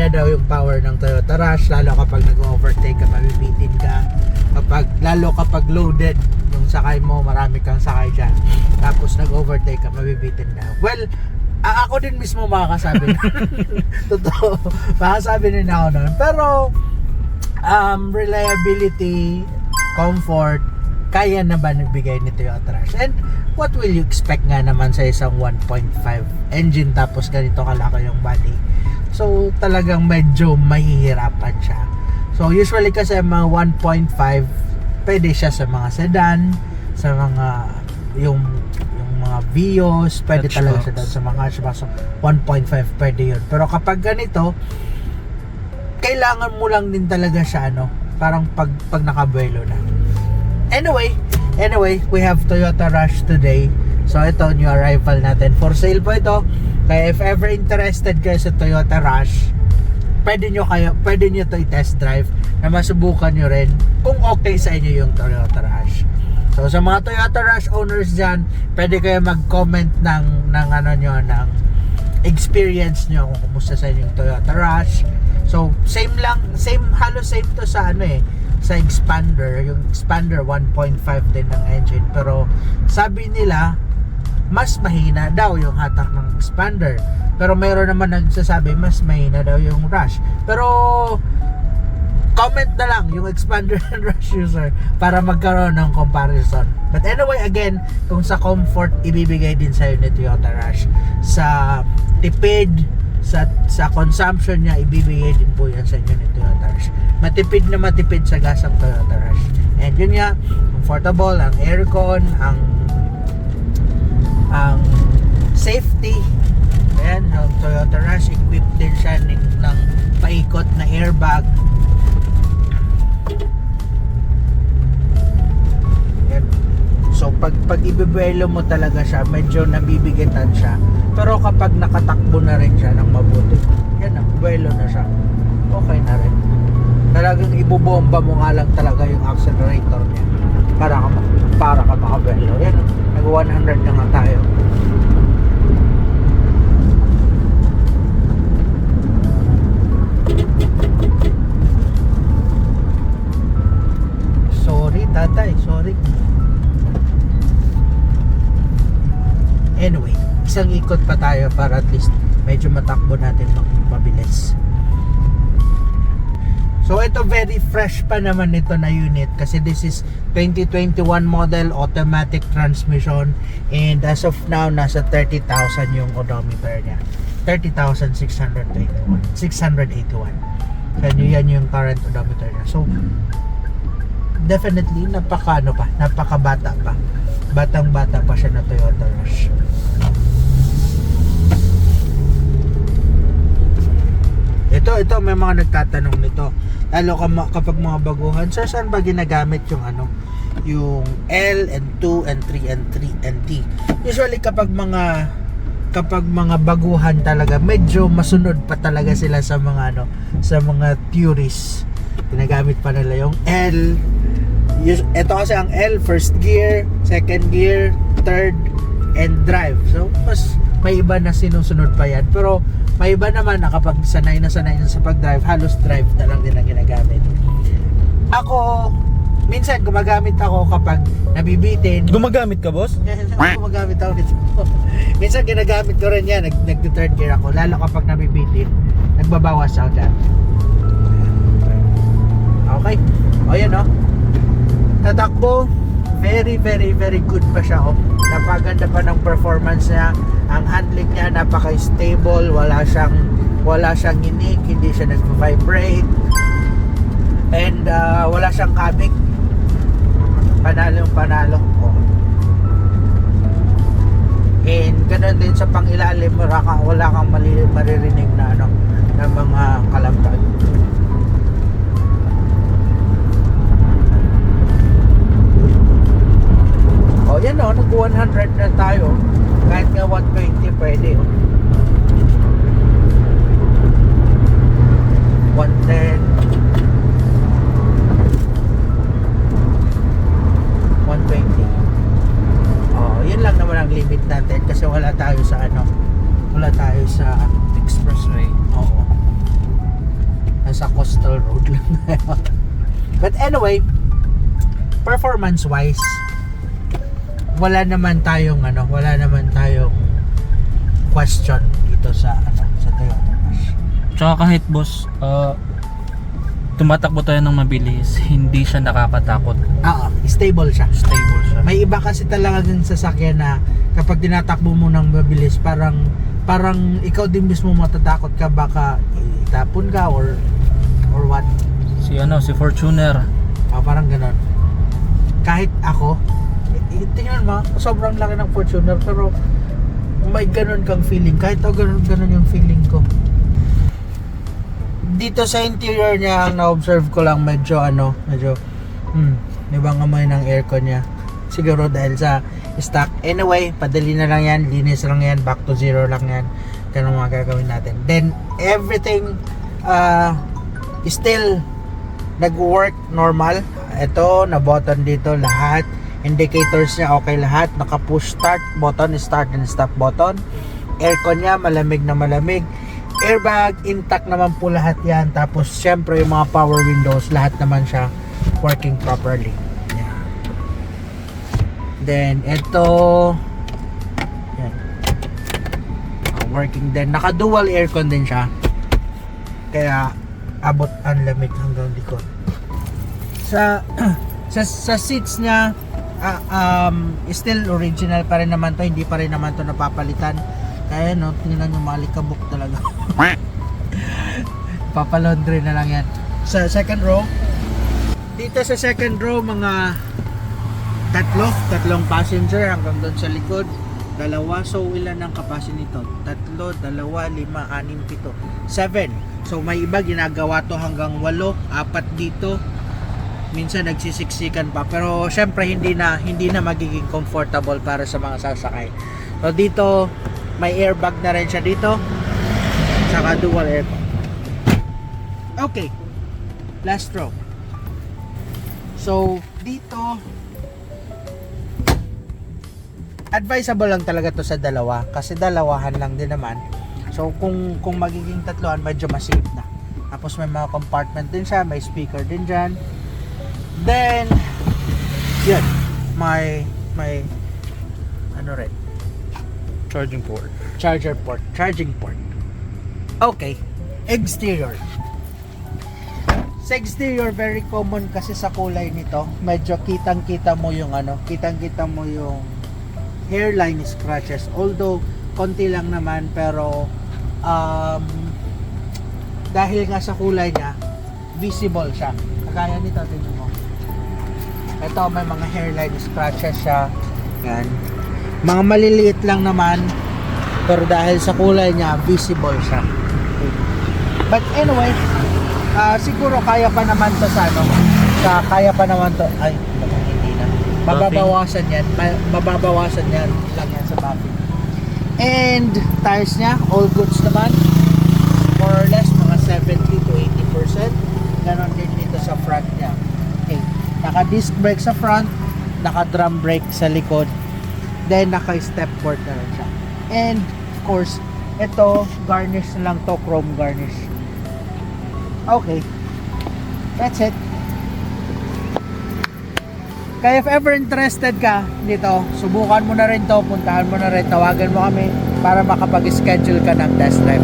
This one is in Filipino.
mahina daw yung power ng Toyota Rush, lalo kapag nag-overtake ka, mabibitin ka. Lalo kapag loaded yung sakay mo, marami kang sakay dyan, tapos nag-overtake ka, mabibitin daw. Well, ako din mismo makakasabi na. Totoo, makakasabi din ako nun. Pero reliability, comfort, kaya na ba nagbigay ni Toyota Rush? And what will you expect nga naman sa isang 1.5 engine tapos ganito kalaki yung body? So talagang medyo mahihirapan siya. So usually kasi mga 1.5 pwede siya sa mga sedan, sa mga yung mga Vios, pwede talaga siya doon sa mga hatchback. So 1.5 pwede yun. Pero kapag ganito, kailangan mo lang din talaga siya parang pag nakabuelo na. Anyway, we have Toyota Rush today. So ito, new arrival natin. For sale po ito. Kaya if ever interested kayo sa Toyota Rush, pwede nyo to i-test drive na masubukan nyo rin kung okay sa inyo yung Toyota Rush. So sa mga Toyota Rush owners dyan, pwede kayo mag-comment ng experience nyo kung kumusta sa inyo yung Toyota Rush. So halos same to sa sa Expander. Yung Expander 1.5 din ng engine, pero sabi nila mas mahina daw yung hatak ng Expander, pero mayroon naman nagsasabi mas mahina daw yung Rush. Pero comment na lang yung Expander and Rush user para magkaroon ng comparison. But anyway, again, kung sa comfort, ibibigay din sa'yo ni Toyota Rush. Sa tipid, sa consumption niya, ibibigay din po yan sa inyo ni Toyota Rush. Matipid na matipid sa gas ang Toyota Rush. And yun nga, comfortable, ang aircon, ang safety. Ayan, ang Toyota Rush, equipped din siya ng paikot na airbag. Ayan. So pag ibibuelo mo talaga siya, medyo nabibigitan siya. Pero kapag nakatakbo na rin siya ng mabuti, yan na, buwelo na siya. Okay na rin. Talagang ibubomba mo nga lang talaga yung accelerator niya para ka makabuelo. Yan, nag 100 na nga tayo. Sorry tatay, sorry. Anyway, isang ikot pa tayo para at least medyo matakbo natin mabilis. So ito, very fresh pa naman ito na unit kasi this is 2021 model, automatic transmission, and as of now nasa 30,000 yung odometer niya. 30,681. So yan yung current odometer niya. So definitely napakabata pa. Batang-bata pa siya na Toyota Rush. Ito may mga nagtatanong nito. Lalo kapag mga baguhan, sir, saan ba ginagamit yung yung L and 2 and 3 and 3 and T? Usually kapag mga baguhan talaga, medyo masunod pa talaga sila sa mga sa mga theories. Ginagamit pa nila yung L. Ito kasi ang L, first gear, second gear, third, and drive. So mas may iba na sinusunod pa yan, pero may iba naman na kapag sanay na sa pag-drive, halos drive na lang din ang ginagamit. Ako, minsan gumagamit ako kapag nabibitin. Gumagamit ka, boss? Gumagamit ako nito. Minsan ginagamit ko rin yan, nag-third gear ako, lalo kapag nabibitin, nagbabawas ako dyan. Okay, o yan o. Tatakbo, very good pa siya. Napaganda pa ng performance niya. Ang handling niya napaka-stable, wala siyang inik, hindi siya nag-vibrate, and wala siyang kabig. Panalo. And ganoon din sa pangilalim, wala kang maririnig na ng mga kalamtag. Yan nag 100 na tayo. Kahit nga 120 pwede 110, 120. Yun lang naman ang limit natin kasi wala tayo sa expressway. napapagod lang tayo. But anyway, performance wise, wala naman tayong question dito sa Toyota Rush. Tsaka kahit boss, tumatakbo tayo ng mabilis, hindi siya nakakatakot. Stable siya. Stable siya. May iba kasi talaga ng sasakyan na kapag tinatakbo mo ng mabilis, parang ikaw din mismo matatakot ka, baka itapon ka or what. Si Fortuner. Parang ganon. Kahit ako, tingnan mo, sobrang laki ng Fortuner, pero may ganon kang feeling. Kahit ako ganon yung feeling ko. Dito sa interior niya, ang na-observe ko lang medyo ibang amoy ng aircon niya. Siguro dahil sa stock. Anyway, padali na lang yan, linis lang yan, back to zero lang yan. Ganun mga gagawin natin. Then, everything still nag-work normal. Ito, na-button dito lahat. Indicators niya okay lahat. Naka-push start button, start and stop button. Aircon niya, malamig na malamig. Airbag, intact naman po lahat yan. Tapos, syempre, yung mga power windows, lahat naman siya working properly. Yan. Then, ito, yan. Working din. Naka-dual aircon din siya. Kaya, abot ang lamig hanggang likod. Sa seats niya, still original pa rin naman to. Hindi pa rin naman to napapalitan. Kaya tingnan nyo, malikabok talaga. Papalondre na lang yan. Sa second row, dito sa second row, mga tatlong passenger hanggang doon sa likod. 2. So ilan ang capacity nito? 3, 2, 5, 6, 7. So may iba ginagawa to hanggang 8, 4 dito. Minsan nagsisiksikan pa, pero syempre hindi na magiging comfortable para sa mga sasakay. So dito may airbag na rin siya dito, saka dual aircon. Okay, last row. So dito advisable lang talaga to sa dalawa, kasi dalawahan lang din naman. So kung magiging tatloan, medyo mas safe na. Tapos may mga compartment din siya, may speaker din dyan. Then yun, may rin, charging port. Okay, exterior. Sa exterior, very common kasi sa kulay nito, medyo kitang-kita mo yung hairline scratches. Although konti lang naman, pero dahil nga sa kulay niya, visible siya. Kagaya nito, tingnan mo. Ito, may mga hairline scratches siya. Yan. Mga maliliit lang naman, pero dahil sa kulay niya, visible siya. Okay. But anyway, siguro kaya pa naman to kaya pa naman to, hindi na. Mababawasan yan lang yan sa buffing. And tires niya, all goods naman. More or less, mga 70 to 80%. Ganon din dito sa front niya. Okay. Naka-disc brake sa front, naka-drum brake sa likod. Then naka-step port na rin siya. And of course, ito garnish na lang to, chrome garnish. Okay, that's it. Kaya if ever interested ka dito, subukan mo na rin to, puntahan mo na rin, tawagan mo kami para makapag-schedule ka ng test drive.